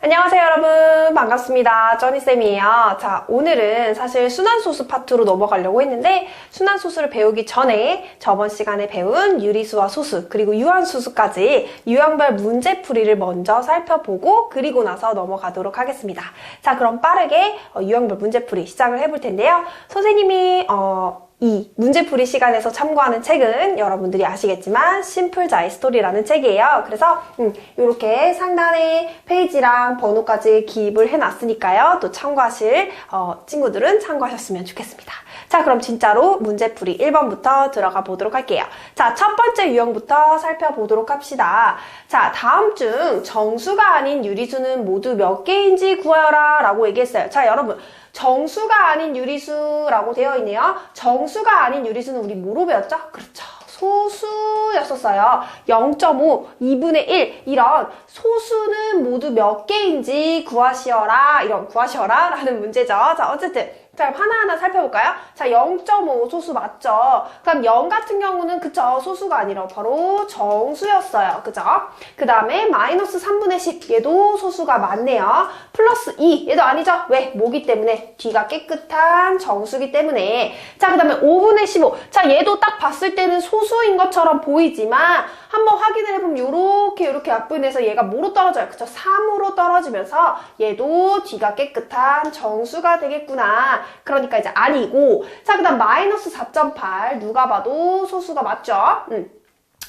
안녕하세요 여러분, 반갑습니다. 쩌니쌤이에요. 자, 오늘은 사실 순환소수 파트로 넘어가려고 했는데 순환소수를 배우기 전에 저번 시간에 배운 유리수와 소수 그리고 유한소수까지 유형별 문제풀이를 먼저 살펴보고 그리고 나서 넘어가도록 하겠습니다. 자, 그럼 빠르게 유형별 문제풀이 시작을 해볼 텐데요. 선생님이 이 문제풀이 시간에서 참고하는 책은 여러분들이 아시겠지만 심플 자이 스토리라는 책이에요. 그래서 이렇게 상단에 페이지랑 번호까지 기입을 해놨으니까요. 또 참고하실 친구들은 참고하셨으면 좋겠습니다. 자, 그럼 진짜로 문제풀이 1번부터 들어가 보도록 할게요. 자, 첫 번째 유형부터 살펴보도록 합시다. 자, 다음 중 정수가 아닌 유리수는 모두 몇 개인지 구하여라 라고 얘기했어요. 자, 여러분, 정수가 아닌 유리수라고 되어 있네요. 정수가 아닌 유리수는 우리 뭐로 배웠죠? 그렇죠. 소수였었어요. 0.5, 2분의 1 이런 소수는 모두 몇 개인지 구하시어라, 이런 구하시어라 라는 문제죠. 자, 어쨌든 자, 하나하나 살펴볼까요? 자, 0.5 소수 맞죠? 그럼 0 같은 경우는 그쵸, 소수가 아니라 바로 정수였어요. 그죠? 그 다음에 마이너스 3분의 10 얘도 소수가 맞네요. 플러스 2 얘도 아니죠? 왜? 뭐기 때문에? 뒤가 깨끗한 정수기 때문에. 자, 그 다음에 5분의 15. 자, 얘도 딱 봤을 때는 소수인 것처럼 보이지만 한번 확인을 해보면 요렇게 앞부분에서 얘가 뭐로 떨어져요? 그쵸? 3으로 떨어지면서 얘도 뒤가 깨끗한 정수가 되겠구나. 그러니까 이제 아니고. 자, 그 다음 마이너스 4.8 누가 봐도 소수가 맞죠?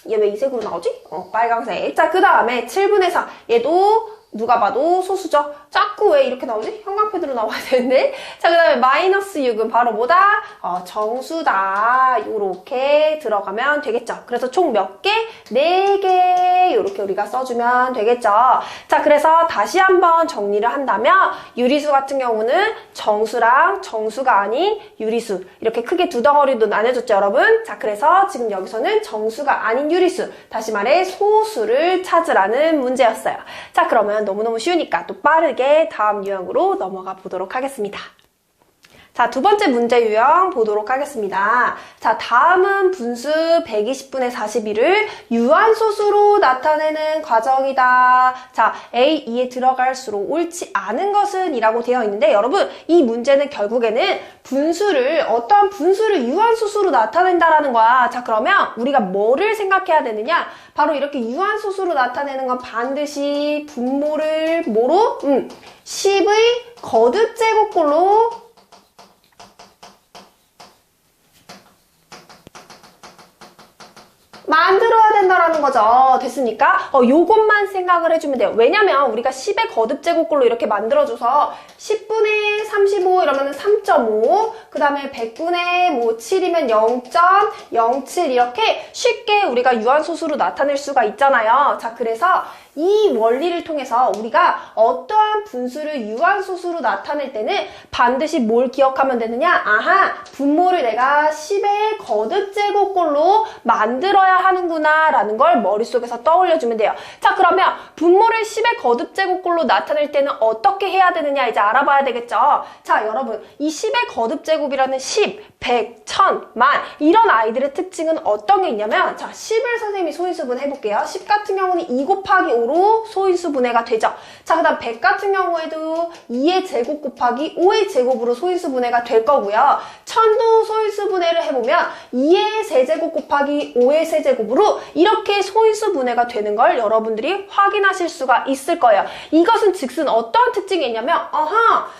얘 왜 이 색으로 나오지? 빨강색. 자, 그 다음에 7분의 4 얘도 누가 봐도 소수죠? 자꾸 왜 이렇게 나오지? 형광펜으로 나와야 되는데. 자, 그 다음에 마이너스 6은 바로 뭐다? 정수다. 요렇게 들어가면 되겠죠. 그래서 총 몇 개? 4개. 요렇게 우리가 써주면 되겠죠. 자, 그래서 다시 한번 정리를 한다면 유리수 같은 경우는 정수랑 정수가 아닌 유리수. 이렇게 크게 두 덩어리도 나뉘어졌죠, 여러분? 자, 그래서 지금 여기서는 정수가 아닌 유리수. 다시 말해 소수를 찾으라는 문제였어요. 자, 그러면 너무너무 쉬우니까 또 빠르게 다음 유형으로 넘어가 보도록 하겠습니다. 자, 두 번째 문제 유형 보도록 하겠습니다. 자, 다음은 분수 120분의 41을 유한소수로 나타내는 과정이다. 자, A, 2에 들어갈수록 옳지 않은 것은 이라고 되어 있는데 여러분, 이 문제는 결국에는 어떠한 분수를 유한소수로 나타낸다라는 거야. 자, 그러면 우리가 뭐를 생각해야 되느냐? 바로 이렇게 유한소수로 나타내는 건 반드시 분모를 뭐로? 10의 거듭제곱꼴로 만들어야 된다라는 거죠. 됐습니까? 요것만 생각을 해주면 돼요. 왜냐면 우리가 10의 거듭제곱꼴로 이렇게 만들어줘서 10분의 35 이러면 3.5, 그 다음에 100분의 7이면 0.07 이렇게 쉽게 우리가 유한소수로 나타낼 수가 있잖아요. 자, 그래서 이 원리를 통해서 우리가 어떠한 분수를 유한소수로 나타낼 때는 반드시 뭘 기억하면 되느냐? 아하, 분모를 내가 10의 거듭제곱꼴로 만들어야 하는구나 라는 걸 머릿속에서 떠올려주면 돼요. 자, 그러면 분모를 10의 거듭제곱꼴로 나타낼 때는 어떻게 해야 되느냐 이제 알아봐야 되겠죠. 자, 여러분, 이 10의 거듭제곱이라는 10, 100, 1000, 만 이런 아이들의 특징은 어떤 게 있냐면 자, 10을 선생님이 소인수분 해볼게요. 10 같은 경우는 2 곱하기 5로 소인수분해가 되죠. 자, 그 다음 100 같은 경우에도 2의 제곱 곱하기 5의 제곱으로 소인수분해가 될 거고요. 1000도 소인수분해를 해보면 2의 세제곱 곱하기 5의 세제곱으로 이렇게 소인수분해가 되는 걸 여러분들이 확인하실 수가 있을 거예요. 이것은 즉슨 어떠한 특징이 있냐면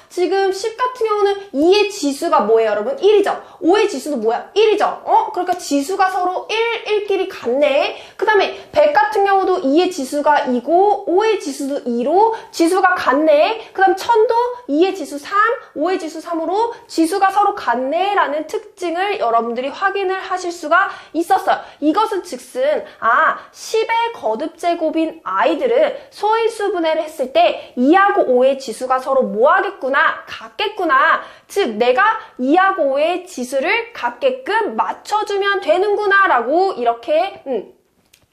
지금 10 같은 경우는 2의 지수가 뭐예요, 여러분? 1이죠. 5의 지수도 뭐야? 1이죠. 그러니까 지수가 서로 1끼리 같네. 그 다음에 100 같은 경우도 2의 지수가 2고 5의 지수도 2로 지수가 같네. 그 다음 1000도 2의 지수 3, 5의 지수 3으로 지수가 서로 같네 라는 특징을 여러분들이 확인을 하실 수가 있었어요. 이것은 즉슨 10의 거듭제곱인 아이들은 소인수분해를 했을 때 2하고 5의 지수가 서로 뭐 하겠구나? 같겠구나. 즉 내가 2하고 5의 지수를 같게끔 맞춰주면 되는구나 라고 이렇게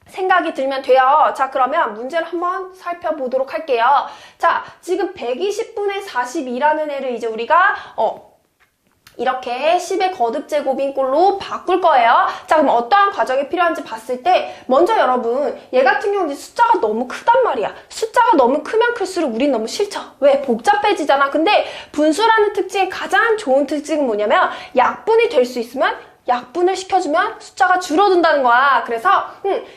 생각이 들면 돼요. 자, 그러면 문제를 한번 살펴보도록 할게요. 자, 지금 120분의 42라는 애를 이제 우리가 이렇게 10의 거듭제곱인 꼴로 바꿀 거예요. 자, 그럼 어떠한 과정이 필요한지 봤을 때 먼저 여러분 얘 같은 경우는 숫자가 너무 크단 말이야. 숫자가 너무 크면 클수록 우린 너무 싫죠. 왜? 복잡해지잖아. 근데 분수라는 특징의 가장 좋은 특징은 뭐냐면 약분이 될 수 있으면 약분을 시켜주면 숫자가 줄어든다는 거야. 그래서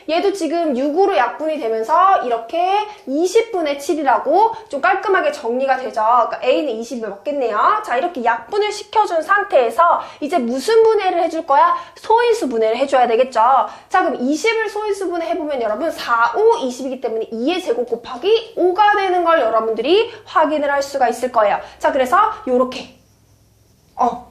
얘도 지금 6으로 약분이 되면서 이렇게 20분의 7이라고 좀 깔끔하게 정리가 되죠. 그러니까 A는 20을 먹겠네요. 자, 이렇게 약분을 시켜준 상태에서 이제 무슨 분해를 해줄 거야? 소인수 분해를 해줘야 되겠죠. 자, 그럼 20을 소인수 분해해보면 여러분 4, 5, 20이기 때문에 2의 제곱 곱하기 5가 되는 걸 여러분들이 확인을 할 수가 있을 거예요. 자, 그래서 요렇게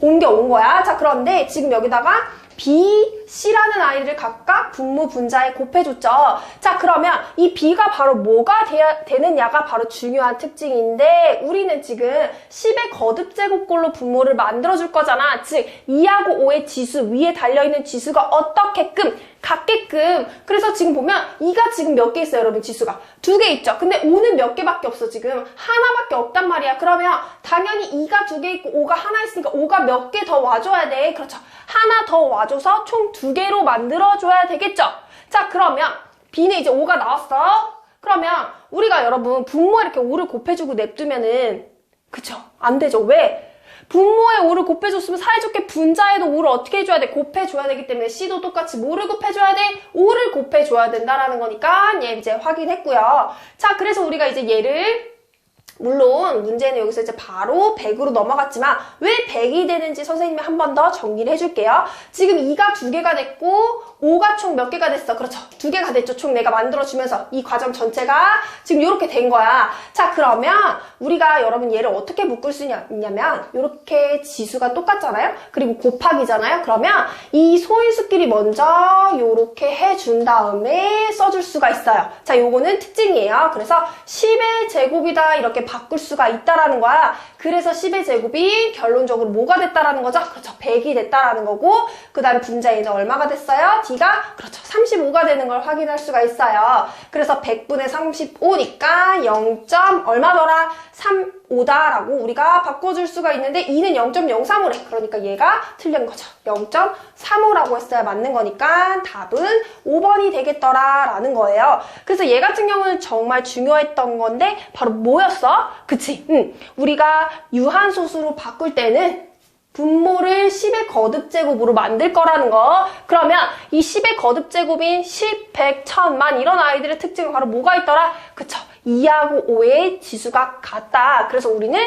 옮겨온 거야. 자, 그런데 지금 여기다가 B, C라는 아이를 각각 분모 분자에 곱해줬죠. 자, 그러면 이 B가 바로 뭐가 되느냐가 바로 중요한 특징인데 우리는 지금 10의 거듭제곱꼴로 분모를 만들어줄 거잖아. 즉 2하고 5의 지수, 위에 달려있는 지수가 어떻게끔 같게끔. 그래서 지금 보면 2가 지금 몇 개 있어요, 여러분? 지수가 2개 있죠. 근데 5는 몇 개밖에 없어. 지금 하나밖에 없단 말이야. 그러면 당연히 2가 2개 있고 5가 하나 있으니까 5가 몇 개 더 와줘야 돼. 그렇죠. 하나 더 와줘서 총 2개로 만들어줘야 되겠죠. 자, 그러면 B는 이제 5가 나왔어. 그러면 우리가 여러분 분모에 이렇게 5를 곱해주고 냅두면은 그쵸? 안 되죠. 왜? 분모에 5를 곱해줬으면 사이좋게 분자에도 5를 어떻게 해줘야 돼? 곱해줘야 되기 때문에 C도 똑같이 뭐를 곱해줘야 돼? 5를 곱해줘야 된다라는 거니까 얘 이제 확인했고요. 자, 그래서 우리가 이제 얘를 물론 문제는 여기서 이제 바로 100으로 넘어갔지만 왜 100이 되는지 선생님이 한 번 더 정리를 해줄게요. 지금 2가 2개가 됐고 5가 총 몇 개가 됐어? 그렇죠. 2개가 됐죠. 총 내가 만들어주면서 이 과정 전체가 지금 이렇게 된 거야. 자, 그러면 우리가 여러분 얘를 어떻게 묶을 수 있냐면 이렇게 지수가 똑같잖아요. 그리고 곱하기잖아요. 그러면 이 소인수끼리 먼저 이렇게 해준 다음에 써줄 수가 있어요. 자, 요거는 특징이에요. 그래서 10의 제곱이다 이렇게 바꿀 수가 있다라는 거야. 그래서 10의 제곱이 결론적으로 뭐가 됐다라는 거죠? 그렇죠. 100이 됐다라는 거고 그 다음 분자에는 얼마가 됐어요? D가 그렇죠. 35가 되는 걸 확인할 수가 있어요. 그래서 100분의 35니까 0. 얼마더라? 35다라고 우리가 바꿔줄 수가 있는데 2는 0.03을 해. 그러니까 얘가 틀린 거죠. 0.35라고 했어야 맞는 거니까 답은 5번이 되겠더라라는 거예요. 그래서 얘 같은 경우는 정말 중요했던 건데 바로 뭐였어? 그치? 우리가 유한소수로 바꿀 때는 분모를 10의 거듭제곱으로 만들 거라는 거. 그러면 이 10의 거듭제곱인 10, 100, 1000만 이런 아이들의 특징은 바로 뭐가 있더라? 그쵸? 2하고 5의 지수가 같다. 그래서 우리는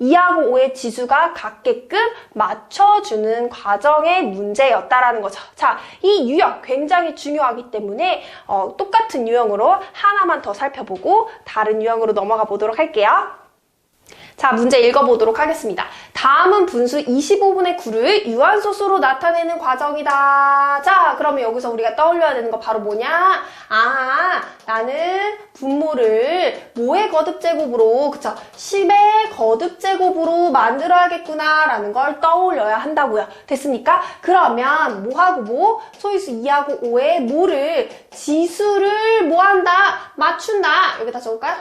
2하고 5의 지수가 같게끔 맞춰주는 과정의 문제였다라는 거죠. 자, 이 유형 굉장히 중요하기 때문에 똑같은 유형으로 하나만 더 살펴보고 다른 유형으로 넘어가 보도록 할게요. 자, 문제 읽어보도록 하겠습니다. 다음은 분수 25분의 9를 유한소수로 나타내는 과정이다. 자, 그러면 여기서 우리가 떠올려야 되는 거 바로 뭐냐? 아, 나는 분모를 뭐의 거듭제곱으로, 그쵸? 10의 거듭제곱으로 만들어야겠구나 라는 걸 떠올려야 한다고요. 됐습니까? 그러면 뭐하고 뭐? 소위수 2하고 5의 뭐를 지수를 뭐한다? 맞춘다. 여기다 적을까요?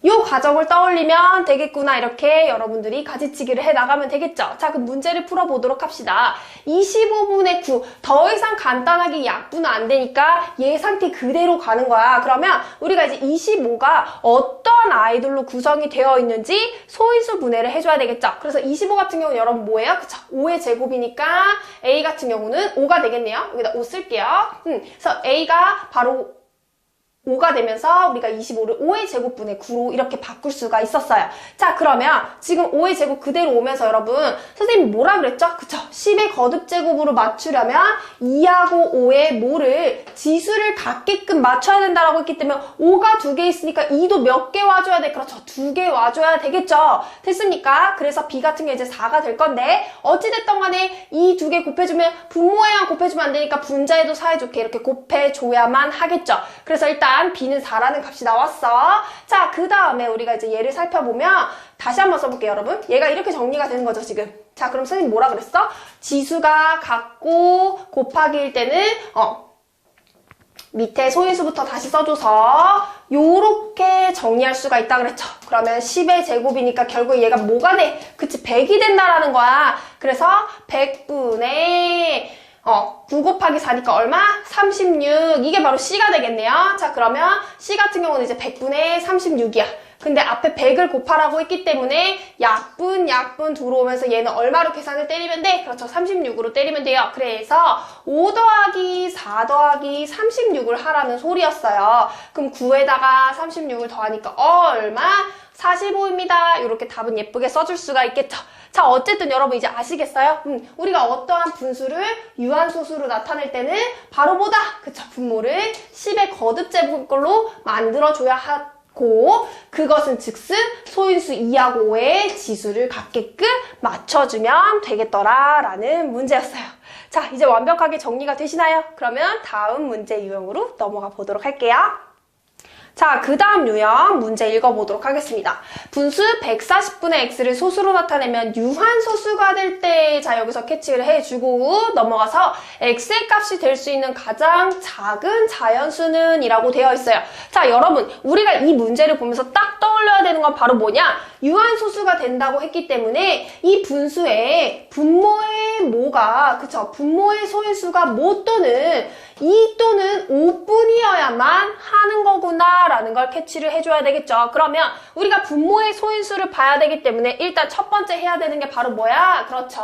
이 과정을 떠올리면 되겠구나 이렇게 여러분들이 가지치기를 해나가면 되겠죠. 자, 그럼 문제를 풀어보도록 합시다. 25분의 9 더 이상 간단하게 약분은 안 되니까 얘 상태 그대로 가는 거야. 그러면 우리가 이제 25가 어떤 아이들로 구성이 되어 있는지 소인수 분해를 해줘야 되겠죠. 그래서 25 같은 경우는 여러분 뭐예요? 그쵸? 5의 제곱이니까 A 같은 경우는 5가 되겠네요. 여기다 5 쓸게요. 그래서 A가 바로 5가 되면서 우리가 25를 5의 제곱분의 9로 이렇게 바꿀 수가 있었어요. 자, 그러면 지금 5의 제곱 그대로 오면서 여러분 선생님이 뭐라 그랬죠? 그쵸? 10의 거듭제곱으로 맞추려면 2하고 5의 뭐를 지수를 같게끔 맞춰야 된다라고 했기 때문에 5가 2개 있으니까 2도 몇 개 와줘야 돼? 그렇죠. 2개 와줘야 되겠죠. 됐습니까? 그래서 B 같은 게 이제 4가 될 건데 어찌됐든 간에 이 2개 곱해주면 분모에만 곱해주면 안 되니까 분자에도 사이좋게 이렇게 곱해줘야만 하겠죠. 그래서 일단 B는 4라는 값이 나왔어. 자, 그 다음에 우리가 이제 얘를 살펴보면 다시 한번 써볼게요, 여러분. 얘가 이렇게 정리가 되는 거죠, 지금. 자, 그럼 선생님 뭐라 그랬어? 지수가 같고 곱하기일 때는 밑에 소인수부터 다시 써줘서 요렇게 정리할 수가 있다 그랬죠. 그러면 10의 제곱이니까 결국 얘가 뭐가 돼? 그치, 100이 된다라는 거야. 그래서 100분의 9 곱하기 4니까 얼마? 36. 이게 바로 C가 되겠네요. 자, 그러면 C 같은 경우는 이제 100분의 36이야. 근데 앞에 100을 곱하라고 했기 때문에 약분 들어오면서 얘는 얼마로 계산을 때리면 돼? 그렇죠. 36으로 때리면 돼요. 그래서 5 더하기 4 더하기 36을 하라는 소리였어요. 그럼 9에다가 36을 더하니까 얼마? 45입니다. 이렇게 답은 예쁘게 써줄 수가 있겠죠. 자, 어쨌든 여러분 이제 아시겠어요? 우리가 어떠한 분수를 유한소수로 나타낼 때는 바로 뭐다? 그쵸, 분모를 10의 거듭제곱꼴로 만들어줘야 하고, 그것은 즉슨 소인수 2하고 5의 지수를 갖게끔 맞춰주면 되겠더라라는 문제였어요. 자, 이제 완벽하게 정리가 되시나요? 그러면 다음 문제 유형으로 넘어가 보도록 할게요. 자, 그 다음 유형 문제 읽어보도록 하겠습니다. 분수 140분의 x를 소수로 나타내면 유한소수가 될 때, 자, 여기서 캐치를 해주고 넘어가서 x의 값이 될 수 있는 가장 작은 자연수는 이라고 되어 있어요. 자, 여러분, 우리가 이 문제를 보면서 딱 떠올려야 되는 건 바로 뭐냐? 유한소수가 된다고 했기 때문에 이 분수에 분모의 모가, 그쵸? 분모의 소인수가 모 또는 2 또는 5뿐이어야만 하는 거구나 라는 걸 캐치를 해줘야 되겠죠. 그러면 우리가 분모의 소인수를 봐야 되기 때문에 일단 첫 번째 해야 되는 게 바로 뭐야? 그렇죠.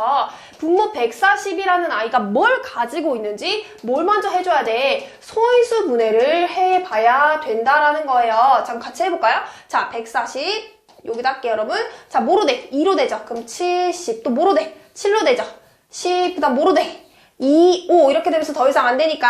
분모 140이라는 아이가 뭘 가지고 있는지 뭘 먼저 해줘야 돼? 소인수 분해를 해봐야 된다라는 거예요. 자, 같이 해볼까요? 자, 140 여기다 할게요, 여러분. 자, 뭐로 돼? 2로 되죠. 그럼 70 또 뭐로 돼? 7로 되죠. 10 그 다음 뭐로 돼? 2, 5 이렇게 되면서 더 이상 안 되니까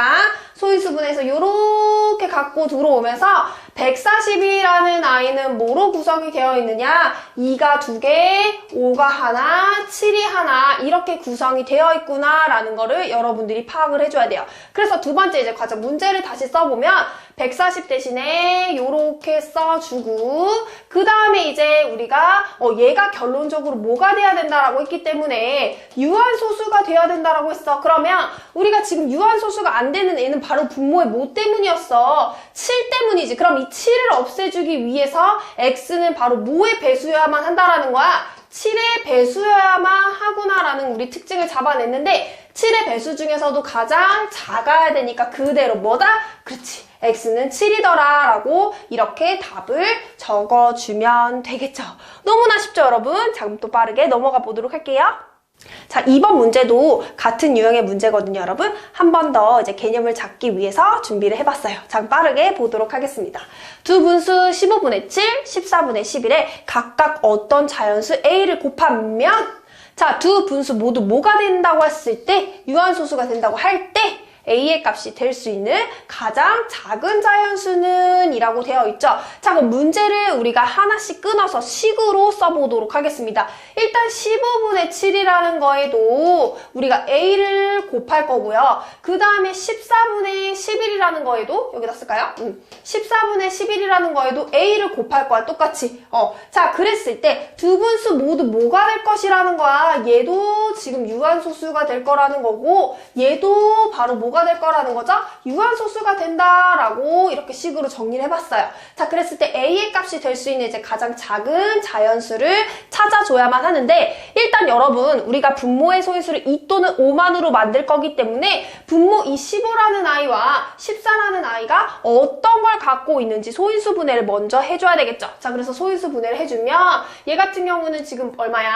소인수분해서 요렇게 갖고 들어오면서 140이라는 아이는 뭐로 구성이 되어 있느냐? 2가 2개, 5가 하나, 7이 하나 이렇게 구성이 되어 있구나 라는 거를 여러분들이 파악을 해줘야 돼요. 그래서 두 번째 이제 과정 문제를 다시 써보면 140 대신에 요렇게 써주고 그 다음에 이제 우리가 얘가 결론적으로 뭐가 돼야 된다라고 했기 때문에 유한소수가 돼야 된다라고 했어. 그러면 우리가 지금 유한소수가 안 되는 애는 바로 분모의 뭐 때문이었어? 7 때문이지. 그럼 이 7을 없애주기 위해서 x는 바로 뭐의 배수여야만 한다라는 거야? 7의 배수여야만 하구나라는 우리 특징을 잡아냈는데 7의 배수 중에서도 가장 작아야 되니까 그대로 뭐다? 그렇지. x는 7이더라 라고 이렇게 답을 적어주면 되겠죠. 너무나 쉽죠, 여러분? 자, 그럼 또 빠르게 넘어가 보도록 할게요. 자, 이번 문제도 같은 유형의 문제거든요, 여러분. 한 번 더 이제 개념을 잡기 위해서 준비를 해봤어요. 자, 빠르게 보도록 하겠습니다. 두 분수 15분의 7, 14분의 11에 각각 어떤 자연수 a를 곱하면, 자, 두 분수 모두 뭐가 된다고 했을 때, 유한소수가 된다고 할 때, a의 값이 될 수 있는 가장 작은 자연수는 이라고 되어 있죠. 자, 그럼 문제를 우리가 하나씩 끊어서 식으로 써보도록 하겠습니다. 일단 15분의 7이라는 거에도 우리가 a를 곱할 거고요. 그 다음에 14분의 11이라는 거에도 여기다 쓸까요? 14분의 11이라는 거에도 a를 곱할 거야. 똑같이. 자, 그랬을 때 두 분수 모두 뭐가 될 것이라는 거야. 얘도 지금 유한소수가 될 거라는 거고 얘도 바로 뭐가 될 거라는 거죠? 유한소수가 된다라고 이렇게 식으로 정리를 해봤어요. 자, 그랬을 때 a의 값이 될 수 있는 이제 가장 작은 자연수를 찾아줘야만 하는데 일단 여러분 우리가 분모의 소인수를 2 또는 5만으로 만들 거기 때문에 분모 이 15라는 아이와 14라는 아이가 어떤 걸 갖고 있는지 소인수 분해를 먼저 해줘야 되겠죠. 자, 그래서 소인수 분해를 해주면 얘 같은 경우는 지금 얼마야?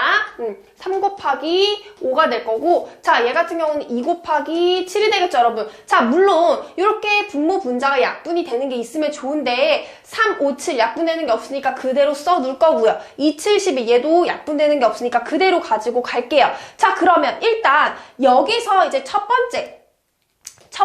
3 곱하기 5가 될 거고 자, 얘 같은 경우는 2 곱하기 7이 되겠죠, 여러분. 자, 물론 이렇게 분모 분자가 약분이 되는 게 있으면 좋은데 3, 5, 7 약분되는 게 없으니까 그대로 써둘 거고요. 2, 7, 12 얘도 약분되는 게 없으니까 그대로 가지고 갈게요. 자, 그러면 일단 여기서 이제 첫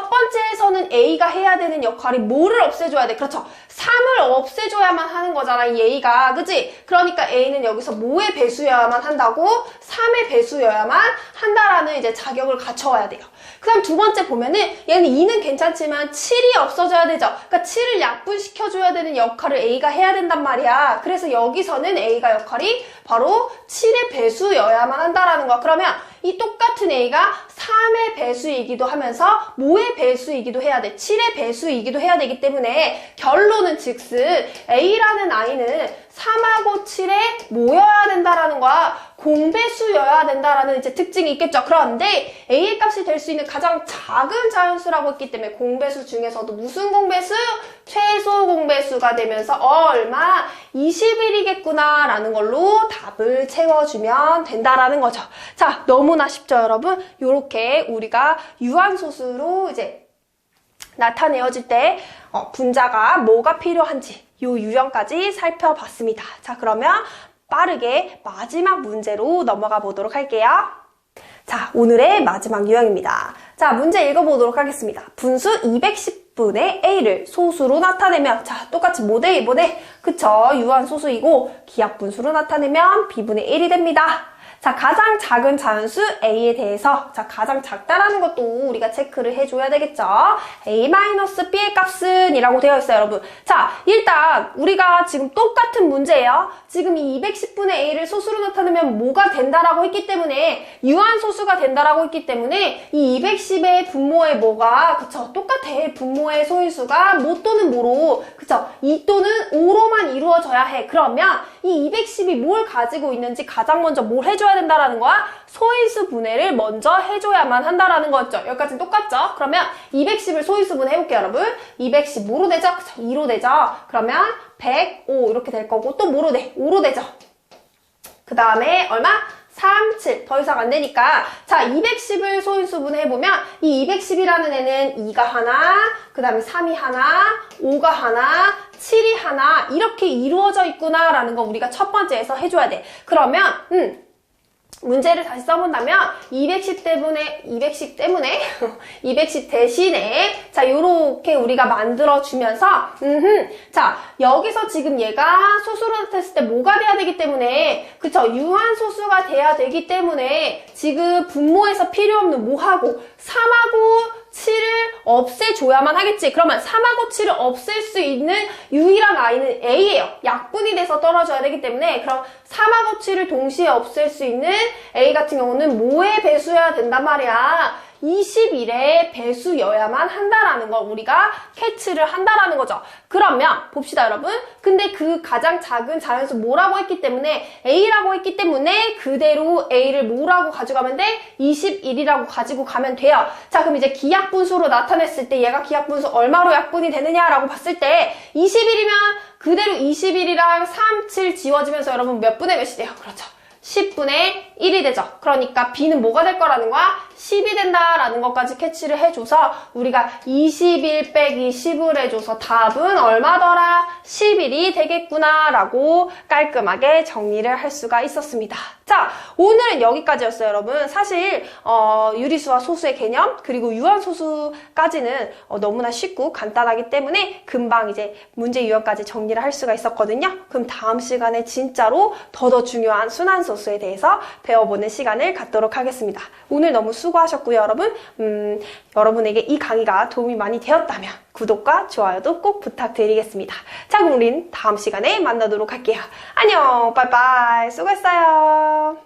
번째에서는 A가 해야 되는 역할이 뭐를 없애줘야 돼? 그렇죠. 3을 없애줘야만 하는 거잖아, 이 A가. 그치? 그러니까 A는 여기서 뭐의 배수여야만 한다고? 3의 배수여야만 한다라는 이제 자격을 갖춰와야 돼요. 그 다음 두 번째 보면은 얘는 2는 괜찮지만 7이 없어져야 되죠. 그러니까 7을 약분시켜줘야 되는 역할을 A가 해야 된단 말이야. 그래서 여기서는 A가 역할이 바로 7의 배수여야만 한다라는 거야. 그러면 이 똑같은 A가 3의 배수이기도 하면서 뭐의 배수이기도 해야 돼. 7의 배수이기도 해야 되기 때문에 결론은 즉슨 A라는 아이는 3하고 7에 모여야 된다라는 거야. 공배수여야 된다라는 이제 특징이 있겠죠. 그런데 A의 값이 될 수 있는 가장 작은 자연수라고 했기 때문에 공배수 중에서도 무슨 공배수? 최소 공배수가 되면서 얼마? 21이겠구나 라는 걸로 답을 채워주면 된다라는 거죠. 자, 너무나 쉽죠, 여러분? 요렇게 우리가 유한소수로 이제 나타내어질 때 분자가 뭐가 필요한지 요 유형까지 살펴봤습니다. 자, 그러면 빠르게 마지막 문제로 넘어가 보도록 할게요. 자, 오늘의 마지막 유형입니다. 자, 문제 읽어보도록 하겠습니다. 분수 210분의 A를 소수로 나타내면, 자, 똑같이 모대, 그쵸? 유한소수이고 기하분수로 나타내면 B분의 1이 됩니다. 자, 가장 작은 자연수 A에 대해서, 자, 가장 작다라는 것도 우리가 체크를 해줘야 되겠죠? A-B의 값은 이라고 되어 있어요, 여러분. 자, 일단 우리가 지금 똑같은 문제예요. 지금 이 210분의 A를 소수로 나타내면 뭐가 된다라고 했기 때문에, 유한소수가 된다라고 했기 때문에 이 210의 분모의 뭐가, 그쵸? 똑같아. 분모의 소인수가 뭐 또는 뭐로, 그쵸? 2 또는 5로만 이루어져야 해. 그러면 이 210이 뭘 가지고 있는지 가장 먼저 뭘 해줘야 된다라는 거야? 소인수 분해를 먼저 해줘야만 한다라는 거였죠. 여기까지는 똑같죠? 그러면 210을 소인수 분해해볼게요, 여러분. 210 뭐로 되죠? 2로 되죠? 그러면 105 이렇게 될 거고 또 뭐로 돼? 5로 되죠? 그 다음에 얼마? 3, 7. 더 이상 안 되니까. 자, 210을 소인수 분해해보면 이 210이라는 애는 2가 하나, 그 다음에 3이 하나, 5가 하나, 7이 하나 이렇게 이루어져 있구나라는 거 우리가 첫 번째에서 해줘야 돼. 그러면 문제를 다시 써본다면 210 대신에 자 요렇게 우리가 만들어주면서 자 여기서 지금 얘가 소수로 나타냈을 때 뭐가 돼야 되기 때문에 그쵸 유한소수가 돼야 되기 때문에 지금 분모에서 필요 없는 뭐하고 3하고 7을 없애줘야만 하겠지. 그러면 3하고 7을 없앨 수 있는 유일한 아이는 A예요. 약분이 돼서 떨어져야 되기 때문에 그럼 3하고 7을 동시에 없앨 수 있는 A 같은 경우는 뭐의 배수여야 된단 말이야. 21의 배수여야만 한다라는 걸 우리가 캐치를 한다라는 거죠. 그러면 봅시다 여러분. 근데 그 가장 작은 자연수 뭐라고 했기 때문에 A라고 했기 때문에 그대로 A를 뭐라고 가져가면 돼? 21이라고 가지고 가면 돼요. 자 그럼 이제 기약분수로 나타냈을 때 얘가 기약분수 얼마로 약분이 되느냐라고 봤을 때 21이면 그대로 21이랑 3, 7 지워지면서 여러분 몇 분의 몇이 돼요? 그렇죠. 10분의 1이 되죠. 그러니까 B는 뭐가 될 거라는 거야? 10이 된다라는 것까지 캐치를 해줘서 우리가 21 빼기 10을 해줘서 답은 얼마더라? 11이 되겠구나 라고 깔끔하게 정리를 할 수가 있었습니다. 자, 오늘은 여기까지였어요, 여러분. 사실 유리수와 소수의 개념 그리고 유한소수까지는 너무나 쉽고 간단하기 때문에 금방 이제 문제 유형까지 정리를 할 수가 있었거든요. 그럼 다음 시간에 진짜로 더 중요한 순환소수에 대해서 배워보는 시간을 갖도록 하겠습니다. 오늘 너무 수고하셨고요, 여러분. 여러분에게 이 강의가 도움이 많이 되었다면 구독과 좋아요도 꼭 부탁드리겠습니다. 자, 그럼 우린 다음 시간에 만나도록 할게요. 안녕, 빠이빠이, 수고했어요.